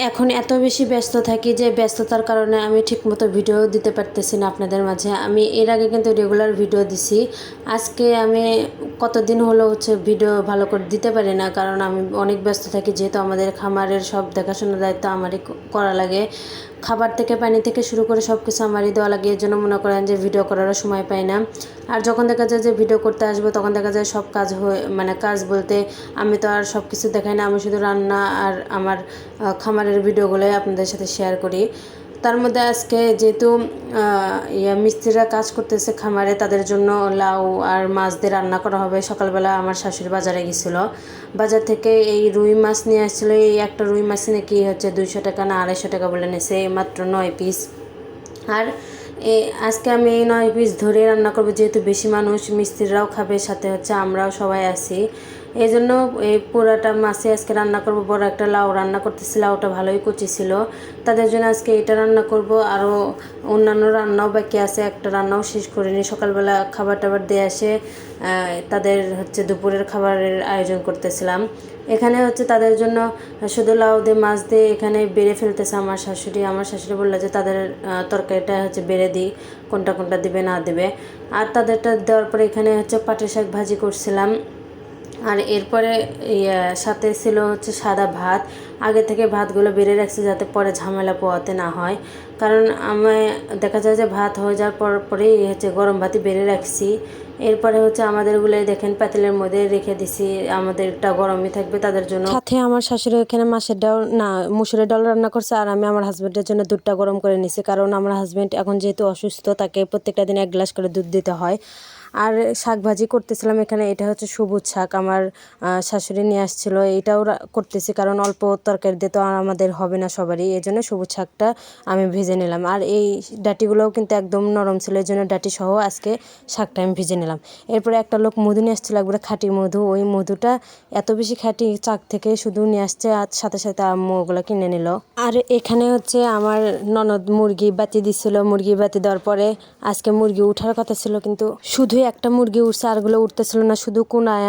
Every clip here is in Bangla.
এখন এত বেশি ব্যস্ত থাকি যে ব্যস্ততার কারণে আমি ঠিকমতো ভিডিও দিতে পারতেছি না আপনাদের মাঝে। আমি এর আগে কিন্তু রেগুলার ভিডিও দিছি। আজকে আমি কতদিন হলো ভিডিও ভালো করে দিতে পারি না, কারণ আমি অনেক ব্যস্ত থাকি, যেহেতু আমাদের খামারের সব দেখাশোনার দায়িত্ব আমারই করা লাগে। খাবার থেকে পানি থেকে শুরু করে সব কিছু আমারই দেওয়া লাগে, এর জন্য মনে করেন যে ভিডিও করারও সময় পাই না। আর যখন দেখা যায় যে ভিডিও করতে আসবো তখন দেখা যায় সব কাজ হয়ে, মানে কাজ বলতে আমি তো আর সব কিছু দেখাই না, আমি শুধু রান্না আর আমার খামারের ভিডিওগুলোই আপনাদের সাথে শেয়ার করি। তার মধ্যে আজকে যেহেতু মিস্ত্রিরা কাজ করতেছে খামারে, তাদের জন্য লাউ আর মাছ দিয়ে রান্না করা হবে। সকালবেলা আমার শাশুড়ি বাজারে গেছিলো, বাজার থেকে এই রুই মাছ নিয়ে আসছিলো। এই একটা রুই মাছ নাকি 200 টাকা না 250 টাকা বলে নিয়েছে, মাত্র 9 পিস। আর আজকে আমি এই 9 পিস ধরে রান্না করবো, যেহেতু বেশি মানুষ, মিস্ত্রিরাও খাবে, সাথে আমরাও সবাই আছি। এই জন্য এই পুরাটা মাছে আজকে রান্না করব। বড় একটা লাউ রান্না করতেছি, লাউটা ভালোই কচি ছিল, তাদের জন্য আজকে এটা রান্না করব। আরও অন্যান্য রান্নাও বাকি আছে, একটা রান্নাও শেষ করিনি। সকালবেলা খাবার টাবার দিয়ে আসে তাদের দুপুরের খাবারের আয়োজন করতেছিলাম। এখানে তাদের জন্য শুধু লাউ দিয়ে মাছ দিয়ে এখানে বেড়ে ফেলতেছে আমার শাশুড়ি। আমার শাশুড়ি বললো যে তাদের তরকারিটা বেড়ে দিই, কোনটা কোনটা দিবে না দেবে। আর তাদেরটা দেওয়ার পরে এখানে পাটের শাক ভাজি করছিলাম। আর এরপরে সাথে ছিল সাদা ভাত। আগে থেকে ভাতগুলো বেড়ে রাখছি যাতে পরে ঝামেলা পোয়াতে না হয়, কারণ আমি দেখা যায় যে ভাত হয়ে যাওয়ার পরেই গরম ভাতই বেড়ে রাখছি। এরপরে আমাদেরগুলোই দেখেন পাতিলের মধ্যে রেখে দিছি, আমাদেরটা গরমই থাকবে তাদের জন্য। সাথে আমার শাশুড়ি এখানে মাছের ডাল না মুসুরের ডাল রান্না করছে, আর আমি আমার হাজব্যান্ডের জন্য দুধটা গরম করে নিছি, কারণ আমার হাজব্যান্ড এখন যেহেতু অসুস্থ, তাকে প্রত্যেকটা দিন 1 গ্লাস করে দুধ দিতে হয়। আর শাক ভাজি করতেছিলাম এখানে, এটা সবুজ শাক, আমার শাশুড়ি নিয়ে আসছিলো। এটাও করতেছি, কারণ অল্প তরকারি দিয়ে তো আর আমাদের হবে না সবারই, এই জন্য সবুজ শাকটা আমি ভেজে নিলাম। আর এই ডাটিগুলোও কিন্তু একদম নরম ছিল, এই জন্য ডাটি সহ আজকে শাকটা আমি ভেজে নিলাম। এরপরে একটা লোক মধু নিয়ে আসছিলো, একবারে খাঁটি মধু। ওই মধুটা এত বেশি খাঁটি, চাক থেকে শুধু নিয়ে আসছে, আর সাথে সাথে আম্মু ওগুলো কিনে নিল। আর এখানে আমার ননদ মুরগি বাতি দিছিল, মুরগি বাতি দেওয়ার পরে আজকে মুরগি উঠার কথা ছিল, কিন্তু শুধুই একটা মুরগি উঠছে, আরগুলো উঠতেছিল না। শুধু কোনায়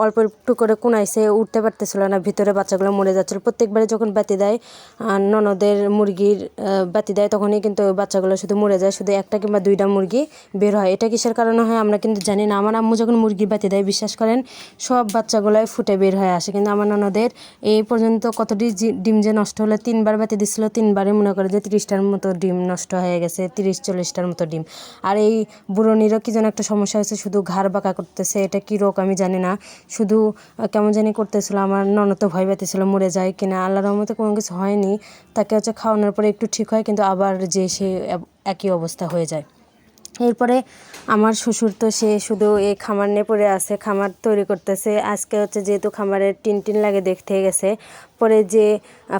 অল্প একটু করে কোনাইছে, উঠতে পারতেছিল না, ভিতরে বাচ্চাগুলো মরে যাচ্ছিল। প্রত্যেকবারে যখন বাতি দেয় ননদের মুরগির বাতি দেয়, তখনই কিন্তু বাচ্চাগুলো শুধু মরে যায়, শুধু একটা কিংবা 2টা মুরগি বের হয়। এটা কিসের কারণে হয় আমরা কিন্তু জানি না। আমার আম্মু যখন মুরগি বাতি দেয়, বিশ্বাস করেন সব বাচ্চাগুলোই ফুটে বের হয়ে আসে, কিন্তু আমার ননদের এই পর্যন্ত কতটি ডিম যে নষ্ট হলো, 3বার বাতি দিছিল, 3বারে মনে করে যে 30টার মতো ডিম নষ্ট হয়ে গেছে, 30-40টার মতো ডিম। আর এই বুড়নিরও কি যেন একটা সমস্যা হয়েছে, শুধু ঘাড় বাঁকা করতেছে, এটা কি রোগ আমি জানি না, শুধু কেমন জানি করতেছিল। আমার ননদ তো ভয় পেতেছিল মরে যায় কিনা। আল্লাহর রহমতে কোনো কিছু হয়নি, তাকে খাওয়ানোর পরে একটু ঠিক হয়, কিন্তু আবার যে সে একই অবস্থা হয়ে যায়। এরপরে আমার শ্বশুর তো সে শুধু এই খামার নিয়ে পড়ে আছে, খামার তৈরি করতেছে। আজকে যেহেতু খামারের টিন লাগে দেখতে গেছে, পরে যে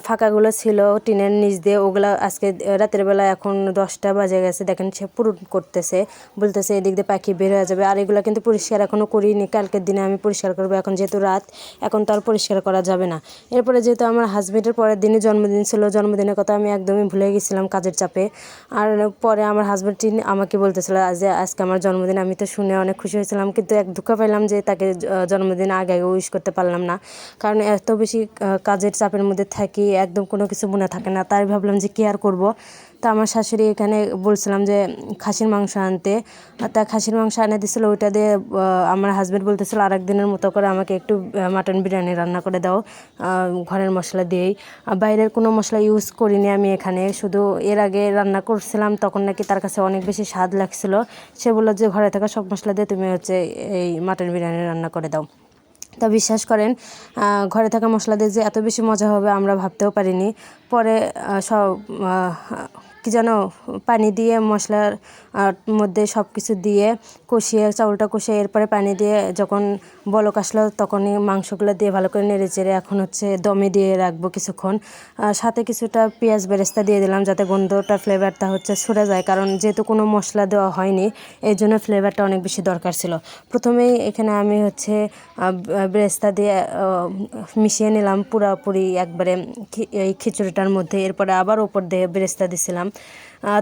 ফাঁকাগুলো ছিল টিনের নিচ দিয়ে, ওগুলো আজকে রাতের বেলা এখন 10টা বাজে গেছে, দেখেন সে পূরণ করতেছে, বলতেছে এদিক দিয়ে পাখি বের হয়ে যাবে। আর এগুলো কিন্তু পরিষ্কার এখনও করিনি, কালকের দিনে আমি পরিষ্কার করবো। এখন যেহেতু রাত, এখন তো আর পরিষ্কার করা যাবে না। এরপরে যেহেতু আমার হাজব্যান্ডের পরের দিনই জন্মদিন ছিল, জন্মদিনের কথা আমি একদমই ভুলে গেছিলাম কাজের চাপে। আর পরে আমার হাজব্যান্ড আমাকে বলতেছিল যে আজকে আমার জন্মদিন। আমি তো শুনে অনেক খুশি হয়েছিলাম, কিন্তু এক দুঃখ পাইলাম যে তাকে জন্মদিন আগে উইশ করতে পারলাম না, কারণ এত বেশি কাজের চাপের মধ্যে থাকি, একদম কোনো কিছু মনে থাকে না। তাই ভাবলাম যে কি আর করবো। তা আমার শাশুড়ি এখানে বলছিলাম যে খাসির মাংস আনতে, তা খাসির মাংস এনে দিয়েছিলো। ওইটা দিয়ে আমার হাজব্যান্ড বলতেছিল আরেকদিনের মতো করে আমাকে একটু মাটন বিরিয়ানি রান্না করে দাও, ঘরের মশলা দিয়েই, বাইরের কোনো মশলা ইউজ করিনি আমি এখানে। শুধু এর আগে রান্না করছিলাম, তখন নাকি তার কাছে অনেক বেশি স্বাদ লাগছিল। সে বললো যে ঘরে থাকা সব মশলা দিয়ে তুমি এই মাটন বিরিয়ানি রান্না করে দাও। তা বিশ্বাস করেন ঘরে থাকা মশলা দিয়ে যে এত বেশি মজা হবে আমরা ভাবতেও পারিনি। পরে সব কি যেন পানি দিয়ে মশলার মধ্যে সব কিছু দিয়ে কষিয়ে, চাউলটা কষিয়ে, এরপরে পানি দিয়ে যখন বলক আসলো, তখনই মাংসগুলো দিয়ে ভালো করে নেড়ে চেড়ে এখন দমে দিয়ে রাখবো কিছুক্ষণ। সাথে কিছুটা পেঁয়াজ বেরেস্তা দিয়ে দিলাম, যাতে গন্ধটা ফ্লেভারটা ছুটে যায়, কারণ যেহেতু কোনো মশলা দেওয়া হয়নি, এই জন্য ফ্লেভারটা অনেক বেশি দরকার ছিল। প্রথমেই এখানে আমি বেরেস্তা দিয়ে মিশিয়ে নিলাম পুরাপুরি একবারে এই খিচুড়িটার মধ্যে। এরপরে আবার উপর দিয়ে বেরেস্তা দিছিলাম,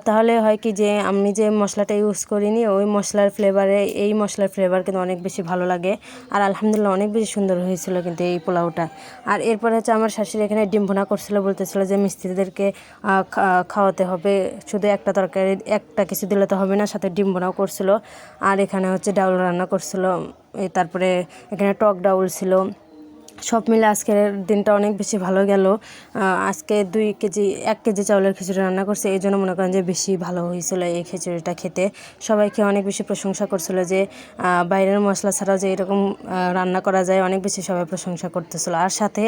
তাহলে হয় কি যে আমি যে মশলাটা ইউজ করিনি ওই মশলার ফ্লেভারে এই মশলার ফ্লেভার কিন্তু অনেক বেশি ভালো লাগে। আর আলহামদুলিল্লাহ অনেক বেশি সুন্দর হয়েছিল কিন্তু এই পোলাওটা। আর এরপর হচ্ছে আমার শাশুড়ি এখানে ডিম ভুনা করছিল, বলতেছিল যে মিস্ত্রিদেরকে খাওয়াতে হবে, শুধু একটা তরকারি একটা কিছু দিলে তো হবে না, সাথে ডিম ভুনাও করছিল। আর এখানে হচ্ছে ডাউল রান্না করছিল, তারপরে এখানে টক ডাউল ছিল। সব মিলে আজকের দিনটা অনেক বেশি ভালো গেল। আজকে 1 কেজি চাউলের খিচুড়ি রান্না করছে, এই জন্য মনে করেন যে বেশি ভালো হয়েছিল এই খিচুড়িটা খেতে। সবাইকে অনেক বেশি প্রশংসা করছিল যে বাইরের মশলা ছাড়াও যে এরকম রান্না করা যায়, অনেক বেশি সবাই প্রশংসা করতেছিল। আর সাথে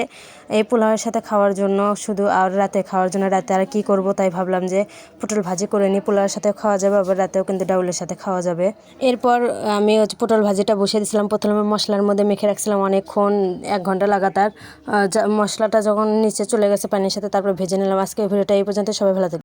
এই পোলাওয়ের সাথে খাওয়ার জন্য শুধু আর রাতে খাওয়ার জন্য রাতে আর কি করব, তাই ভাবলাম যে পটল ভাজি করে নিই, পোলাওয়ের সাথে খাওয়া যাবে, আবার রাতেও কিন্তু ডাউলের সাথে খাওয়া যাবে। এরপর আমি হচ্ছে পটল ভাজিটা বসিয়ে দিয়েছিলাম, প্রথমে মশলার মধ্যে মেখে রাখছিলাম অনেকক্ষণ, 1 ঘন্টা লাগাতার। মশলাটা যখন নিচে চলে গেছে পানির সাথে, তারপর ভেজে নিলাম। আজকে ভিডিওটা এই পর্যন্ত, সবাই ভালো থাকবে।